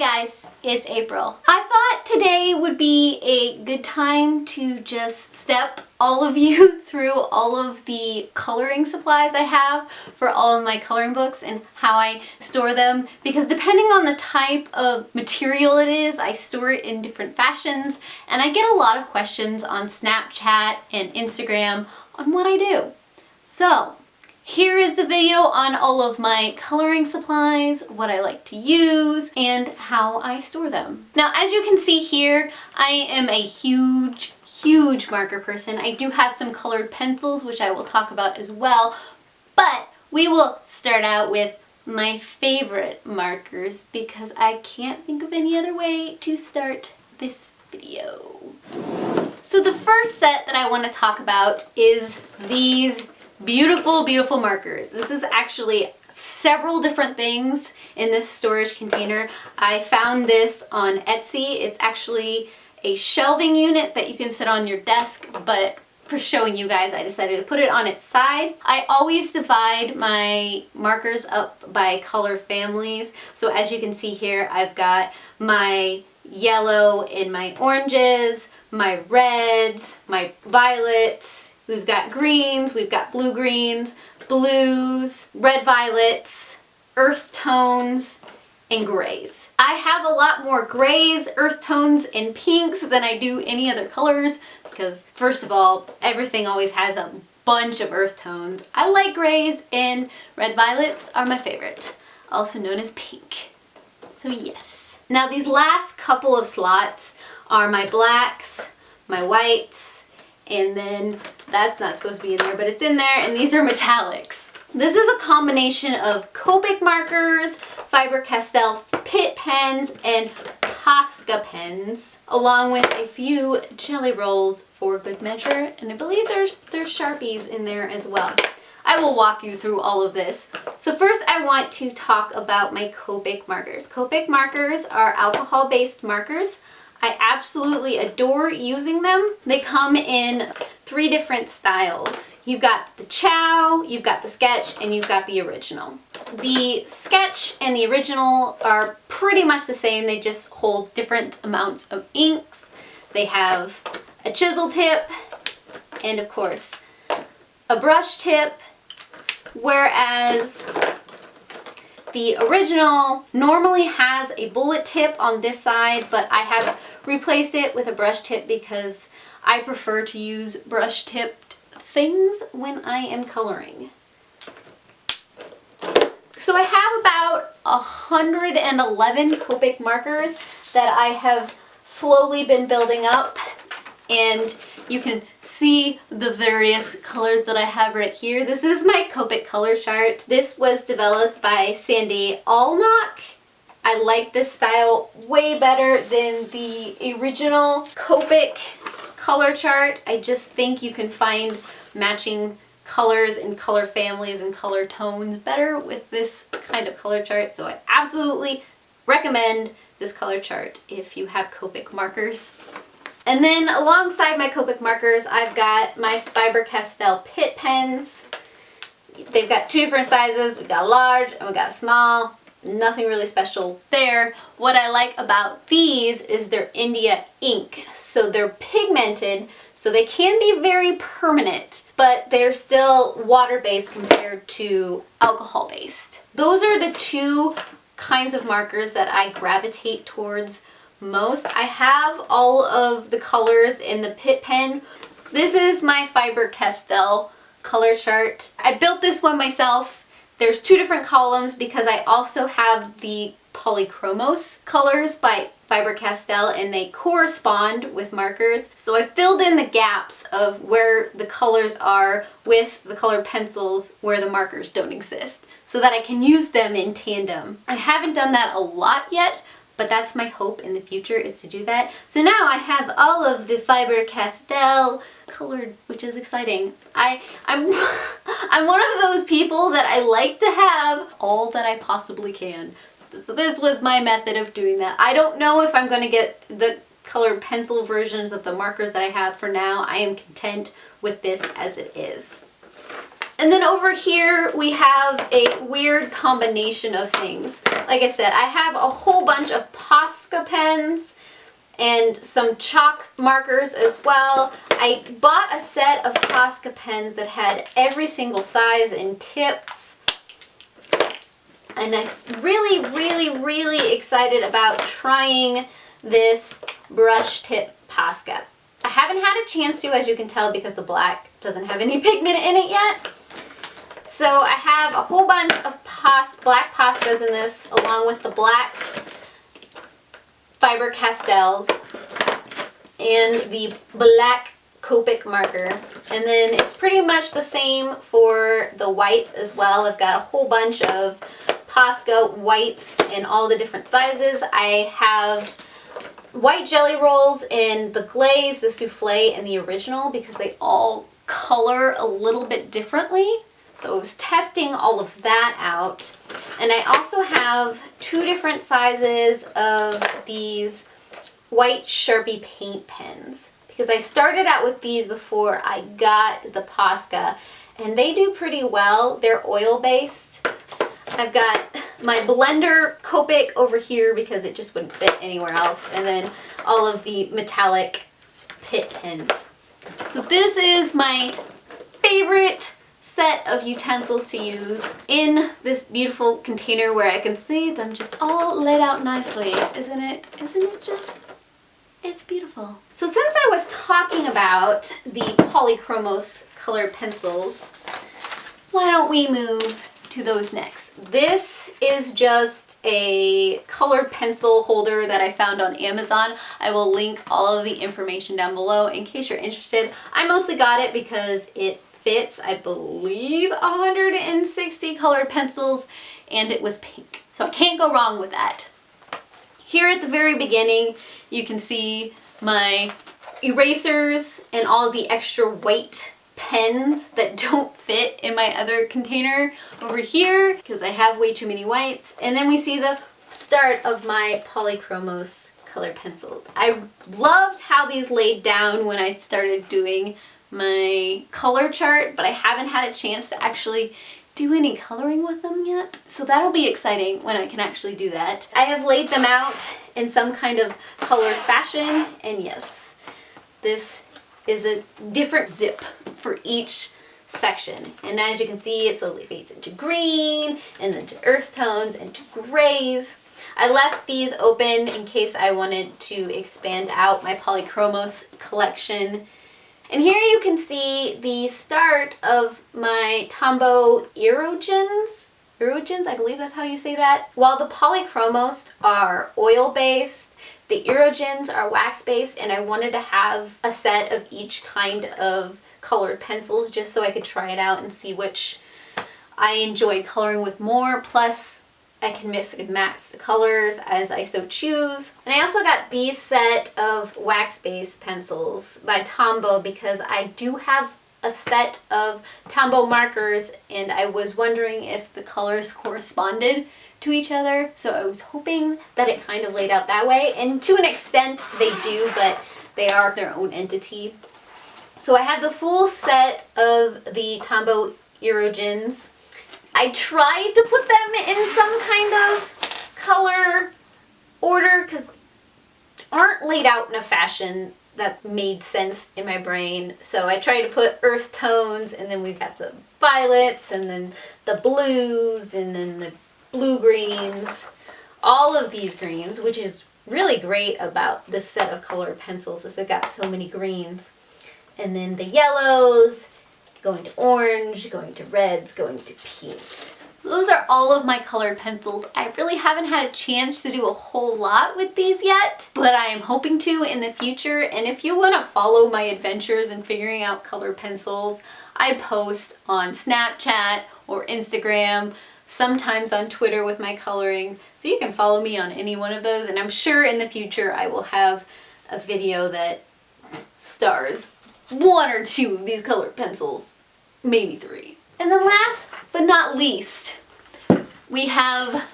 guys, it's April. I thought today would be a good time to just step all of you through all of the coloring supplies I have for all of my coloring books and how I store them, because depending on the type of material it is, I store it in different fashions, and I get a lot of questions on Snapchat and Instagram on what I do. So here is the video on all of my coloring supplies, what I like to use, and how I store them. Now, as you can see here, I am a huge marker person. I do have some colored pencils, which I will talk about as well, but we will start out with my favorite markers because I can't think of any other way to start this video. So the first set that I want to talk about is these beautiful markers. This is actually several different things in this storage container. I found this on Etsy. It's actually a shelving unit that you can sit on your desk, but for showing you guys, I decided to put it on its side. I always divide my markers up by color families. So as you can see here, I've got my yellow and my oranges, my reds, my violets, we've got greens, we've got blue-greens, blues, red violets, earth tones, and grays. I have a lot more grays, earth tones, and pinks than I do any other colors because, first of all, everything always has a bunch of earth tones. I like grays, and red violets are my favorite, also known as pink. So yes. Now these last couple of slots are my blacks, my whites, and then that's not supposed to be in there, but it's in there, and these are metallics. This is a combination of Copic Markers, Faber Castell PITT pens, and POSCA pens, along with a few jelly rolls for good measure, and I believe there's Sharpies in there as well. I will walk you through all of this. So first I want to talk about my Copic markers. Copic markers are alcohol-based markers. I absolutely adore using them. They come in 3 different styles. You've got the Ciao, you've got the Sketch, and you've got the original. The Sketch and the original are pretty much the same. They just hold different amounts of inks. They have a chisel tip and, of course, a brush tip, whereas the original normally has a bullet tip on this side, but I have replaced it with a brush tip because I prefer to use brush tipped things when I am coloring. So I have about 111 Copic markers that I have slowly been building up, and you can see the various colors that I have right here. This is my Copic color chart. This was developed by Sandy Allnock. I like this style way better than the original Copic color chart. I just think you can find matching colors and color families and color tones better with this kind of color chart. So I absolutely recommend this color chart if you have Copic markers. And then alongside my Copic markers, I've got my Faber Castell PITT pens. They've got 2 different sizes. We've got a large and we've got a small. Nothing really special there. What I like about these is they're India ink. So they're pigmented, so they can be very permanent, but they're still water-based compared to alcohol-based. Those are the 2 kinds of markers that I gravitate towards most. I have all of the colors in the PITT pen. This is my Faber Castell color chart. I built this one myself. There's 2 different columns because I also have the Polychromos colors by Faber Castell, and they correspond with markers. So I filled in the gaps of where the colors are with the colored pencils where the markers don't exist, so that I can use them in tandem. I haven't done that a lot yet, but that's my hope in the future, is to do that. So now I have all of the Faber Castell colored, which is exciting. I'm one of those people that I like to have all that I possibly can. So this was my method of doing that. I don't know if I'm going to get the colored pencil versions of the markers that I have. For now, I am content with this as it is. And then over here we have a weird combination of things. Like I said, I have a whole bunch of pens and some chalk markers as well. I bought a set of POSCA pens that had every single size and tips. And I'm really excited about trying this brush tip POSCA. I haven't had a chance to, as you can tell, because the black doesn't have any pigment in it yet. So I have a whole bunch of black POSCAs in this, along with the black Faber Castells and the black Copic marker. And then it's pretty much the same for the whites as well. I've got a whole bunch of POSCA whites in all the different sizes. I have white jelly rolls in the Glaze, the Soufflé, and the Original because they all color a little bit differently. So I was testing all of that out. And I also have 2 different sizes of these white Sharpie Paint Pens because I started out with these before I got the POSCA, and they do pretty well. They're oil-based. I've got my blender Copic over here because it just wouldn't fit anywhere else, and then all of the metallic PITT pens. So this is my favorite set of utensils to use in this beautiful container where I can see them just all laid out nicely. Isn't it just, it's beautiful. So since I was talking about the Polychromos colored pencils, why don't we move to those next. This is just a colored pencil holder that I found on Amazon. I will link all of the information down below in case you're interested. I mostly got it because it fits, I believe, 160 colored pencils, and it was pink. So I can't go wrong with that. Here at the very beginning, you can see my erasers and all of the extra white pens that don't fit in my other container over here because I have way too many whites. And then we see the start of my Polychromos colored pencils. I loved how these laid down when I started doing my color chart, but I haven't had a chance to actually do any coloring with them yet. So that'll be exciting when I can actually do that. I have laid them out in some kind of colored fashion, and yes, this is a different zip for each section. And as you can see, it slowly fades into green and then to earth tones and to grays. I left these open in case I wanted to expand out my Polychromos collection. And here you can see the start of my Tombow Irojitens. Irojitens, I believe that's how you say that. While the Polychromos are oil-based, the Irojitens are wax-based, and I wanted to have a set of each kind of colored pencils just so I could try it out and see which I enjoy coloring with more. Plus, I can mix and match the colors as I so choose. And I also got these set of wax-based pencils by Tombow because I do have a set of Tombow markers, and I was wondering if the colors corresponded to each other, so I was hoping that it kind of laid out that way, and to an extent they do, but they are their own entity. So I have the full set of the Tombow Irojitens. I tried to put them in some kind of color order because they aren't laid out in a fashion that made sense in my brain. So I tried to put earth tones, and then we've got the violets, and then the blues, and then the blue greens, all of these greens, which is really great about this set of colored pencils is they've got so many greens. And then the yellows, going to orange, going to reds, going to pinks. Those are all of my colored pencils. I really haven't had a chance to do a whole lot with these yet, but I am hoping to in the future. And if you want to follow my adventures in figuring out colored pencils, I post on Snapchat or Instagram, sometimes on Twitter with my coloring, so you can follow me on any one of those, and I'm sure in the future I will have a video that stars 1 or 2 of these colored pencils, maybe 3. And then last but not least, we have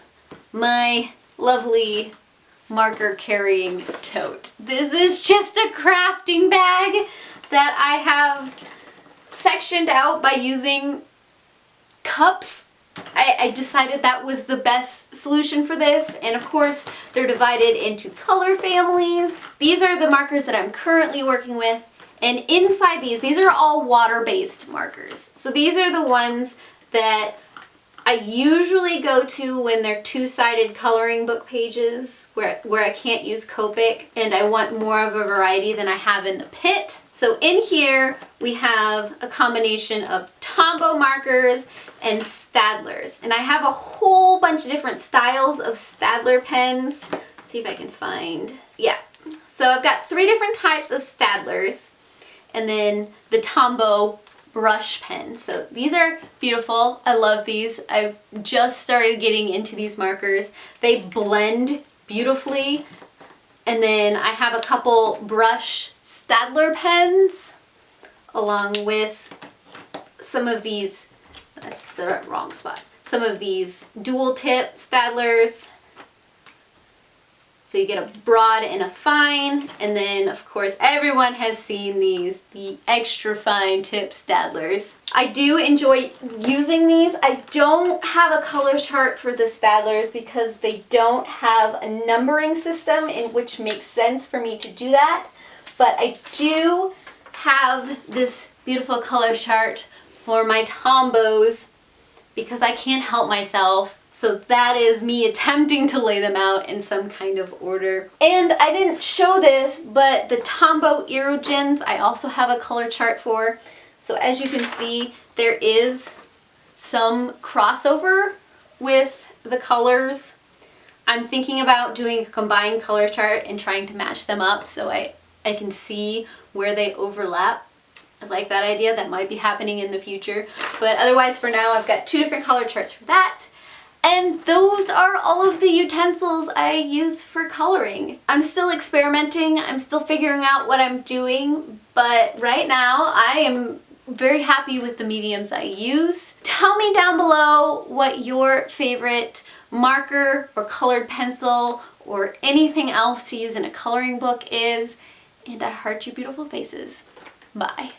my lovely marker carrying tote. This is just a crafting bag that I have sectioned out by using cups I decided that was the best solution for this, and of course they're divided into color families. These are the markers that I'm currently working with, and inside these are all water-based markers. So these are the ones that I usually go to when they're two-sided coloring book pages where I can't use Copic and I want more of a variety than I have in the PITT. So in here we have a combination of Tombow markers and Staedtlers. And I have a whole bunch of different styles of Staedtler pens. Let's see if I can find, yeah. So I've got 3 different types of Staedtlers and then the Tombow brush pen. So these are beautiful. I love these. I've just started getting into these markers. They blend beautifully. And then I have a couple brush Staedtler pens along with some of these, that's the wrong spot, some of these dual tip Staedtlers. So you get a broad and a fine, and then of course everyone has seen these, the extra fine tip Staedtlers. I do enjoy using these. I don't have a color chart for the Staedtlers because they don't have a numbering system, in which makes sense for me to do that. But I do have this beautiful color chart for my Tombows because I can't help myself. So that is me attempting to lay them out in some kind of order. And I didn't show this, but the Tombow Irojitens I also have a color chart for. So as you can see, there is some crossover with the colors. I'm thinking about doing a combined color chart and trying to match them up so I can see where they overlap. I like that idea. That might be happening in the future. But otherwise for now, I've got 2 different color charts for that. And those are all of the utensils I use for coloring. I'm still experimenting, I'm still figuring out what I'm doing, but right now I am very happy with the mediums I use. Tell me down below what your favorite marker or colored pencil or anything else to use in a coloring book is, and I heart your beautiful faces. Bye.